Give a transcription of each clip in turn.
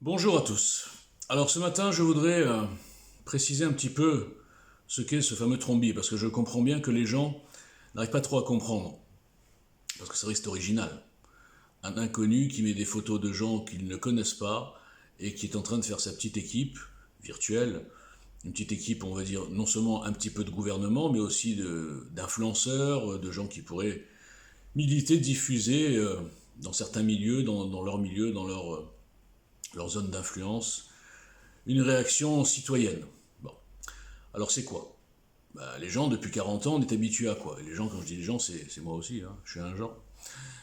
Bonjour à tous. Alors ce matin, je voudrais préciser un petit peu ce qu'est ce fameux Trombi, parce que je comprends bien que les gens n'arrivent pas trop à comprendre, parce que c'est vrai que c'est original. Un inconnu qui met des photos de gens qu'ils ne connaissent pas et qui est en train de faire sa petite équipe virtuelle, une petite équipe, on va dire, non seulement un petit peu de gouvernement, mais aussi d'influenceurs, de gens qui pourraient militer, diffuser dans certains milieux, dans leur milieu, dans leur zone d'influence, une réaction citoyenne. Bon, alors c'est quoi? Les gens, depuis 40 ans, on est habitués à quoi? Et les gens, quand je dis les gens, c'est moi aussi, hein, je suis un genre.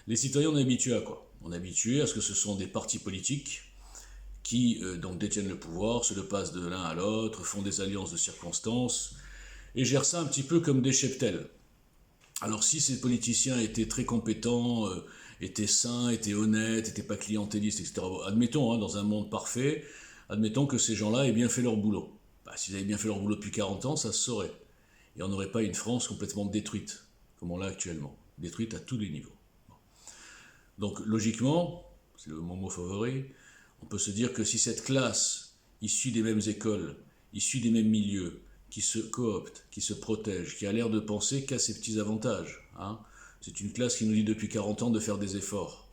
Les citoyens, on est habitués à quoi? On est habitués à ce que ce sont des partis politiques qui donc détiennent le pouvoir, se le passent de l'un à l'autre, font des alliances de circonstances, et gèrent ça un petit peu comme des cheptels. Alors si ces politiciens étaient très compétents, étaient sains, étaient honnêtes, étaient pas clientélistes, etc. Bon, admettons, hein, dans un monde parfait, admettons que ces gens-là aient bien fait leur boulot. S'ils avaient bien fait leur boulot depuis 40 ans, ça se saurait. Et on n'aurait pas une France complètement détruite, comme on l'a actuellement. Détruite à tous les niveaux. Donc logiquement, c'est mon mot favori, on peut se dire que si cette classe, issue des mêmes écoles, issue des mêmes milieux, qui se coopte, qui se protège, qui a l'air de penser qu'à ses petits avantages, hein, c'est une classe qui nous dit depuis 40 ans de faire des efforts.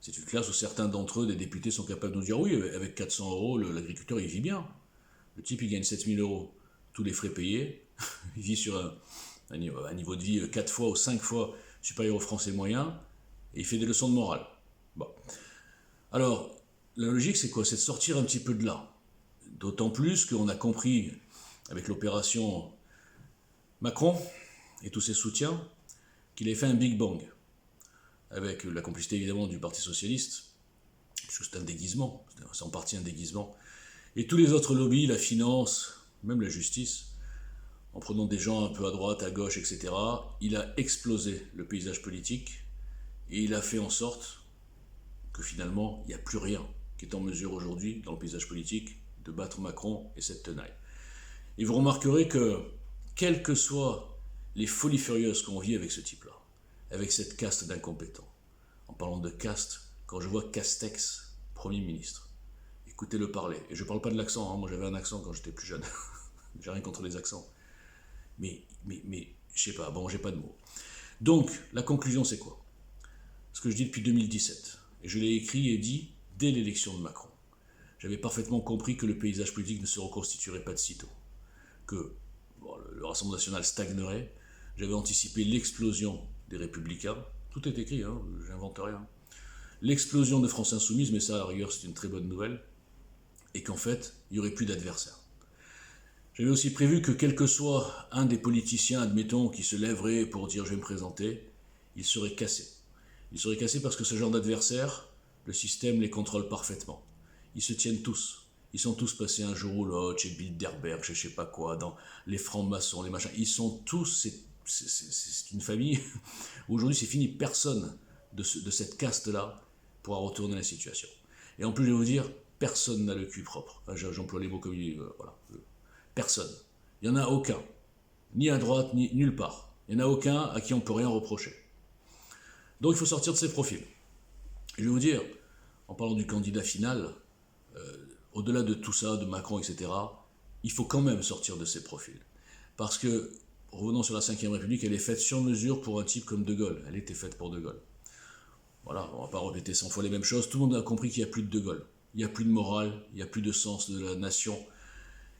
C'est une classe où certains d'entre eux, des députés, sont capables de nous dire oui, avec 400 euros, l'agriculteur il vit bien. Le type il gagne 7000 euros, tous les frais payés, il vit sur un niveau de vie 4 fois ou 5 fois supérieur au français moyen, et il fait des leçons de morale. Bon. Alors, la logique c'est quoi? C'est de sortir un petit peu de là. D'autant plus qu'on a compris, avec l'opération Macron et tous ses soutiens, qu'il avait fait un Big Bang, avec la complicité évidemment du Parti Socialiste, puisque c'est un déguisement, c'est en partie un déguisement, et tous les autres lobbies, la finance, même la justice, en prenant des gens un peu à droite, à gauche, etc., il a explosé le paysage politique et il a fait en sorte que finalement, il n'y a plus rien qui est en mesure aujourd'hui, dans le paysage politique, de battre Macron et cette tenaille. Et vous remarquerez que, quelles que soient les folies furieuses qu'on vit avec ce type-là, avec cette caste d'incompétents, en parlant de caste, quand je vois Castex, Premier ministre, écoutez-le parler, et je ne parle pas de l'accent, hein, moi j'avais un accent quand j'étais plus jeune, j'ai rien contre les accents, mais, je sais pas, bon, j'ai pas de mots. Donc, la conclusion c'est quoi? Ce que je dis depuis 2017, et je l'ai écrit et dit dès l'élection de Macron. J'avais parfaitement compris que le paysage politique ne se reconstituerait pas de sitôt, que bon, le Rassemblement national stagnerait. J'avais anticipé l'explosion des Républicains. Tout est écrit, hein, j'invente rien. L'explosion de France Insoumise, mais ça à la rigueur c'est une très bonne nouvelle, et qu'en fait, il n'y aurait plus d'adversaires. J'avais aussi prévu que quel que soit un des politiciens, admettons, qui se lèverait pour dire je vais me présenter, il serait cassé. Il serait cassé parce que ce genre d'adversaires, le système les contrôle parfaitement. Ils se tiennent tous. Ils sont tous passés un jour ou l'autre chez Bilderberg, je sais pas quoi, dans les francs-maçons, les machins. Ils sont tous, c'est une famille. Aujourd'hui, c'est fini. Personne de cette caste-là pourra retourner la situation. Et en plus, je vais vous dire, personne n'a le cul propre. Enfin, j'emploie les mots comme voilà. Personne. Il n'y en a aucun. Ni à droite, ni nulle part. Il n'y en a aucun à qui on peut rien reprocher. Donc il faut sortir de ces profils. Et je vais vous dire, en parlant du candidat final, au-delà de tout ça, de Macron, etc., il faut quand même sortir de ces profils. Parce que, revenons sur la Ve République, elle est faite sur mesure pour un type comme De Gaulle. Elle était faite pour De Gaulle. Voilà, on ne va pas répéter 100 fois les mêmes choses. Tout le monde a compris qu'il n'y a plus de De Gaulle. Il n'y a plus de morale, il n'y a plus de sens de la nation,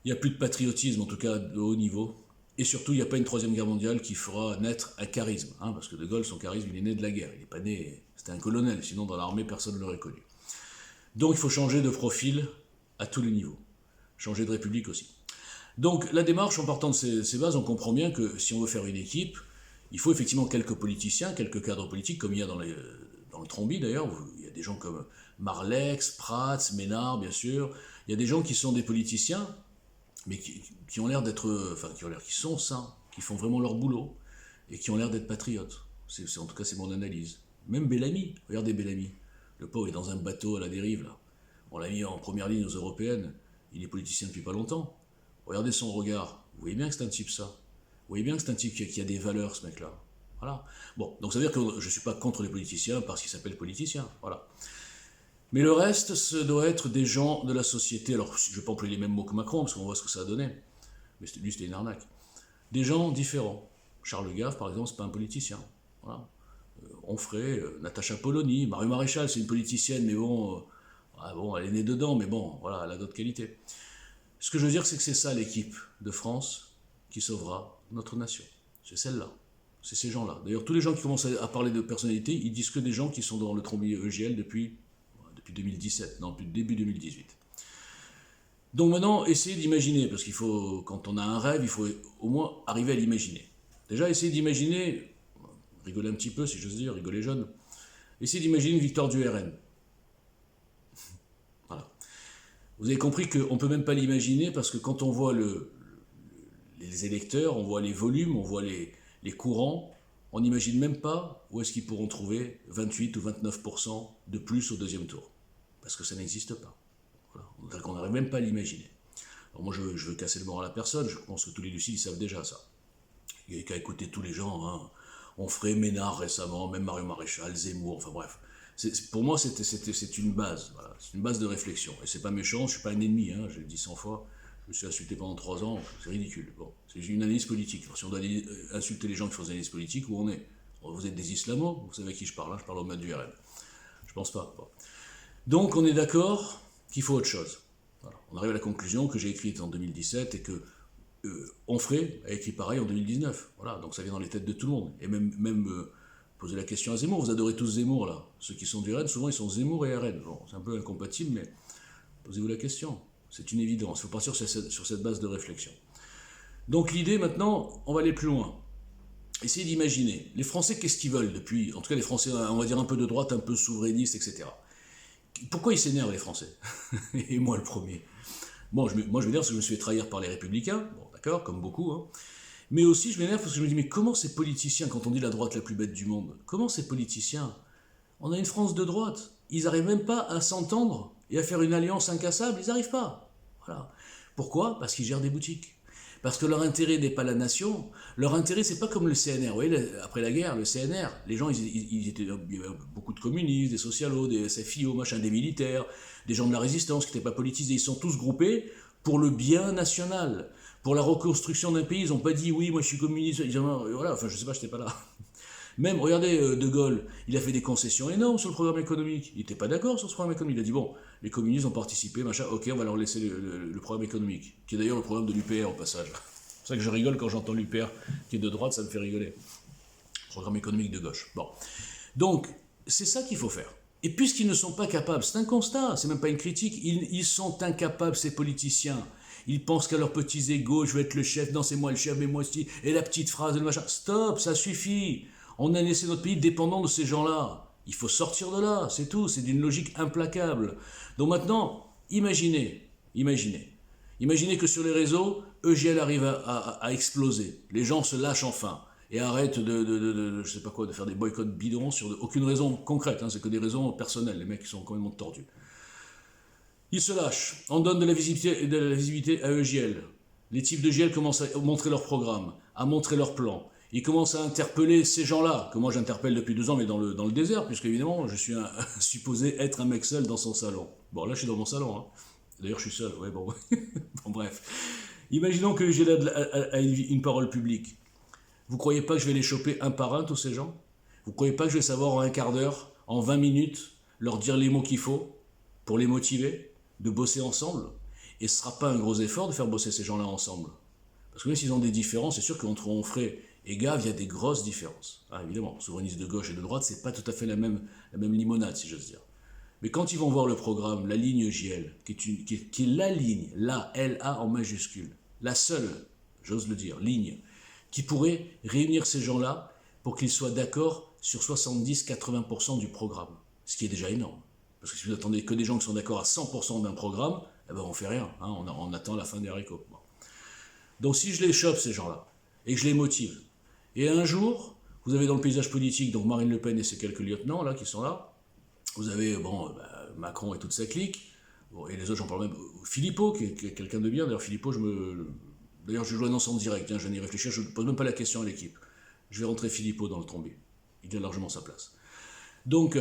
il n'y a plus de patriotisme, en tout cas de haut niveau. Et surtout, il n'y a pas une troisième guerre mondiale qui fera naître un charisme. Hein, parce que De Gaulle, son charisme, il est né de la guerre. Il n'est pas né... C'était un colonel, sinon dans l'armée, personne ne l'aurait connu. Donc il faut changer de profil à tous les niveaux. Changer de république aussi. Donc la démarche, en partant de ces bases, on comprend bien que si on veut faire une équipe, il faut effectivement quelques politiciens, quelques cadres politiques, comme il y a dans le Trombi d'ailleurs. Il y a des gens comme Marlex, Prats, Ménard, bien sûr. Il y a des gens qui sont des politiciens, mais qui ont l'air d'être, enfin qui sont sains, qui font vraiment leur boulot, et qui ont l'air d'être patriotes. En tout cas, c'est mon analyse. Même Bellamy, regardez Bellamy. Le pauvre est dans un bateau à la dérive, là. On l'a mis en première ligne aux européennes. Il est politicien depuis pas longtemps. Regardez son regard. Vous voyez bien que c'est un type ça. Vous voyez bien que c'est un type qui a des valeurs, ce mec-là. Voilà. Bon, donc ça veut dire que je ne suis pas contre les politiciens parce qu'ils s'appellent politiciens. Voilà. Mais le reste, ce doit être des gens de la société. Alors, je ne vais pas employer les mêmes mots que Macron, parce qu'on voit ce que ça a donné. Mais lui, c'était une arnaque. Des gens différents. Charles Gave, par exemple, c'est pas un politicien. Voilà. Onfray, Natacha Polony, Marie Maréchal, c'est une politicienne, mais bon, elle est née dedans, mais bon, voilà, elle a d'autres qualités. Ce que je veux dire, c'est que c'est ça l'équipe de France qui sauvera notre nation. C'est celle-là. C'est ces gens-là. D'ailleurs, tous les gens qui commencent à parler de personnalité, ils disent que des gens qui sont dans le trombier EGL depuis 2017, non, depuis le début 2018. Donc maintenant, essayez d'imaginer, parce qu'il faut, quand on a un rêve, il faut au moins arriver à l'imaginer. Déjà, essayez d'imaginer, rigoler un petit peu, si j'ose dire, rigoler jeune, essayez d'imaginer une victoire du RN. Voilà. Vous avez compris qu'on ne peut même pas l'imaginer, parce que quand on voit les électeurs, on voit les volumes, on voit les courants, on n'imagine même pas où est-ce qu'ils pourront trouver 28 ou 29% de plus au deuxième tour. Parce que ça n'existe pas. Voilà. On n'arrive même pas à l'imaginer. Alors moi, je veux casser le moral à personne, je pense que tous les lucides, ils savent déjà ça. Il n'y a qu'à écouter tous les gens, hein. Onfray, Ménard récemment, même Marie Maréchal, Zemmour, enfin bref. Pour moi, c'est une base, voilà. C'est une base de réflexion. Et c'est pas méchant, je ne suis pas un ennemi, hein, je l'ai dit 100 fois. Je me suis insulté pendant 3 ans, c'est ridicule. Bon, c'est une analyse politique. Alors, si on doit insulter les gens qui font des analyses politiques, où on est? Vous êtes des islamos, vous savez à qui je parle, hein, je parle au maître du RN. Je pense pas. Bon. Donc on est d'accord qu'il faut autre chose. Voilà. On arrive à la conclusion que j'ai écrite en 2017 et que Onfray a écrit pareil en 2019. Voilà, donc ça vient dans les têtes de tout le monde. Et même poser la question à Zemmour, vous adorez tous Zemmour là. Ceux qui sont du RN, souvent ils sont Zemmour et RN. Bon, c'est un peu incompatible, mais posez-vous la question. C'est une évidence. Il faut partir sur cette base de réflexion. Donc l'idée maintenant, on va aller plus loin. Essayez d'imaginer. Les Français, qu'est-ce qu'ils veulent depuis? En tout cas, les Français, on va dire un peu de droite, un peu souverainistes, etc. Pourquoi ils s'énervent, les Français? Et moi, le premier. Bon, moi, je m'énerve parce que je me suis fait trahir par les Républicains. Bon, d'accord, comme beaucoup. Hein. Mais aussi, je m'énerve parce que je me dis, mais comment ces politiciens, quand on dit la droite la plus bête du monde, comment ces politiciens, on a une France de droite, ils n'arrivent même pas à s'entendre et à faire une alliance incassable, ils n'arrivent pas. Voilà. Pourquoi? Parce qu'ils gèrent des boutiques. Parce que leur intérêt n'est pas la nation. Leur intérêt, c'est pas comme le CNR. Vous voyez, après la guerre, le CNR, les gens, il y avait beaucoup de communistes, des socialos, des SFIO, machin, des militaires, des gens de la résistance qui n'étaient pas politisés. Ils sont tous groupés pour le bien national, pour la reconstruction d'un pays. Ils n'ont pas dit, oui, moi je suis communiste. Voilà, enfin, je sais pas, je n'étais pas là. Même, regardez, De Gaulle, il a fait des concessions énormes sur le programme économique. Il n'était pas d'accord sur ce programme économique. Il a dit, bon, les communistes ont participé, machin, ok, on va leur laisser le programme économique, qui est d'ailleurs le programme de l'UPR au passage. C'est pour ça que je rigole quand j'entends l'UPR qui est de droite, ça me fait rigoler. Programme économique de gauche. Bon. Donc, c'est ça qu'il faut faire. Et puisqu'ils ne sont pas capables, c'est un constat, c'est même pas une critique, ils sont incapables, ces politiciens. Ils pensent qu'à leurs petits égos, je vais être le chef, non c'est moi le chef, mais moi aussi, et la petite phrase, le machin. Stop, ça suffit. On a laissé notre pays dépendant de ces gens-là. Il faut sortir de là, c'est tout, c'est d'une logique implacable. Donc maintenant, imaginez que sur les réseaux, EGL arrive à exploser. Les gens se lâchent enfin et arrêtent je sais pas quoi, de faire des boycotts bidons sur aucune raison concrète, hein, c'est que des raisons personnelles, les mecs qui sont complètement tordus. Ils se lâchent, on donne de la visibilité à EGL. Les types d'EGL commencent à montrer leur programme, à montrer leur plan. Ils commencent à interpeller ces gens-là, que moi j'interpelle depuis 2 ans, mais dans le désert, puisque évidemment je suis supposé être un mec seul dans son salon. Bon, là je suis dans mon salon, hein. D'ailleurs je suis seul, ouais, bon. Bon, bref. Imaginons que j'ai une parole publique. Vous croyez pas que je vais les choper un par un, tous ces gens? Vous croyez pas que je vais savoir en un quart d'heure, en 20 minutes, leur dire les mots qu'il faut, pour les motiver, de bosser ensemble? Et ce sera pas un gros effort de faire bosser ces gens-là ensemble. Parce que même s'ils ont des différences, c'est sûr qu'entre Onfray et Gave, il y a des grosses différences. Ah, évidemment, souverainiste de gauche et de droite, c'est pas tout à fait la même limonade, si j'ose dire. Mais quand ils vont voir le programme, la ligne JL, qui est la ligne, la LA en majuscule, la seule, j'ose le dire, ligne, qui pourrait réunir ces gens-là pour qu'ils soient d'accord sur 70-80% du programme. Ce qui est déjà énorme. Parce que si vous attendez que des gens qui sont d'accord à 100% d'un programme, eh ben on fait rien, hein, on attend la fin des haricots. Bon. Donc si je les chope, ces gens-là, et que je les motive, et un jour, vous avez dans le paysage politique, donc Marine Le Pen et ses quelques lieutenants là qui sont là, vous avez Macron et toute sa clique, bon, et les autres, j'en parle même, Philippot, qui est quelqu'un de bien, d'ailleurs Philippot, d'ailleurs je joue un ensemble direct, hein, je viens d'y réfléchir, je ne pose même pas la question à l'équipe, je vais rentrer Philippot dans le trombier, il a largement sa place. Donc,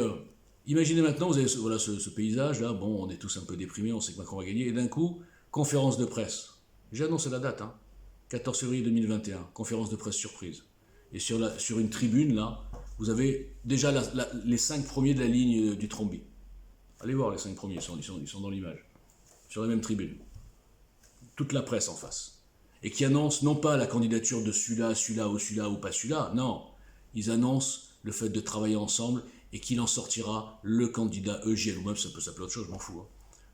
Imaginez maintenant, vous avez voilà, ce paysage-là, bon, on est tous un peu déprimés, on sait que Macron va gagner, et d'un coup, conférence de presse. J'ai annoncé la date, hein, 14 février 2021, conférence de presse surprise. Et sur une tribune, là, vous avez déjà les 5 premiers de la ligne du Trombi. Allez voir les 5 premiers, ils sont dans l'image. Sur la même tribune. Toute la presse en face. Et qui annonce non pas la candidature de celui-là ou pas celui-là, non. Ils annoncent le fait de travailler ensemble et qu'il en sortira le candidat EGL, ou même ça peut s'appeler autre chose, je m'en fous. Hein.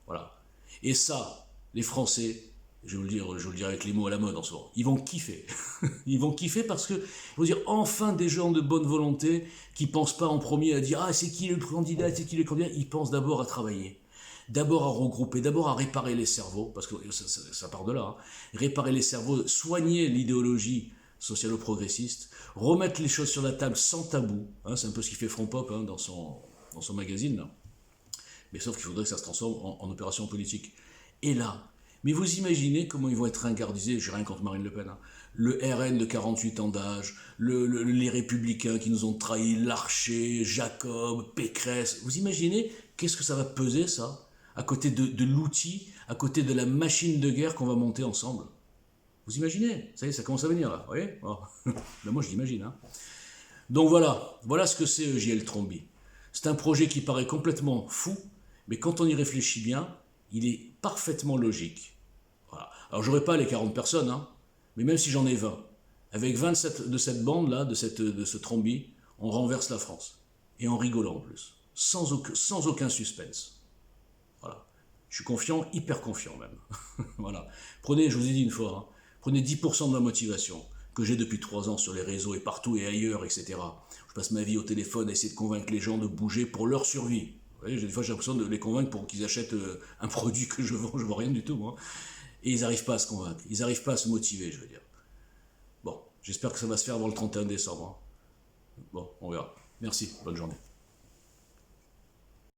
Voilà. Et ça, les Français, je vais vous le dire avec les mots à la mode en ce moment, ils vont kiffer. Ils vont kiffer parce que, ils vont dire, enfin des gens de bonne volonté qui ne pensent pas en premier à dire, ah c'est qui le candidat, c'est qui le candidat, ils pensent d'abord à travailler. D'abord à regrouper, d'abord à réparer les cerveaux, parce que ça part de là, hein. Réparer les cerveaux, soigner l'idéologie socialo-progressiste, remettre les choses sur la table sans tabou, hein, c'est un peu ce qu'il fait Front Pop hein, dans son magazine, là. Mais sauf qu'il faudrait que ça se transforme en opération politique. Et là, mais vous imaginez comment ils vont être ringardisés, j'ai rien contre Marine Le Pen, hein. Le RN de 48 ans d'âge, les Républicains qui nous ont trahis, Larcher, Jacob, Pécresse, vous imaginez qu'est-ce que ça va peser ça à côté de l'outil, à côté de la machine de guerre qu'on va monter ensemble. Vous imaginez? Ça y est, ça commence à venir là, vous voyez? Oh. Ben moi je l'imagine. Hein. Donc voilà ce que c'est EJL Trombi. C'est un projet qui paraît complètement fou, mais quand on y réfléchit bien, il est parfaitement logique. Voilà. Alors j'aurai pas les 40 personnes, hein, mais même si j'en ai 20, avec 27 de cette bande-là, de ce Trombi, on renverse la France. Et en rigolant en plus, sans aucun suspense. Voilà. Je suis confiant, hyper confiant même. Voilà. Prenez, je vous ai dit une fois, hein, prenez 10% de ma motivation que j'ai depuis 3 ans sur les réseaux et partout et ailleurs, etc. Je passe ma vie au téléphone à essayer de convaincre les gens de bouger pour leur survie. Vous voyez, des fois j'ai l'impression de les convaincre pour qu'ils achètent un produit que je vends rien du tout, moi. Et ils n'arrivent pas à se convaincre, ils n'arrivent pas à se motiver, je veux dire. Bon, j'espère que ça va se faire avant le 31 décembre. Hein. Bon, on verra. Merci, bonne journée.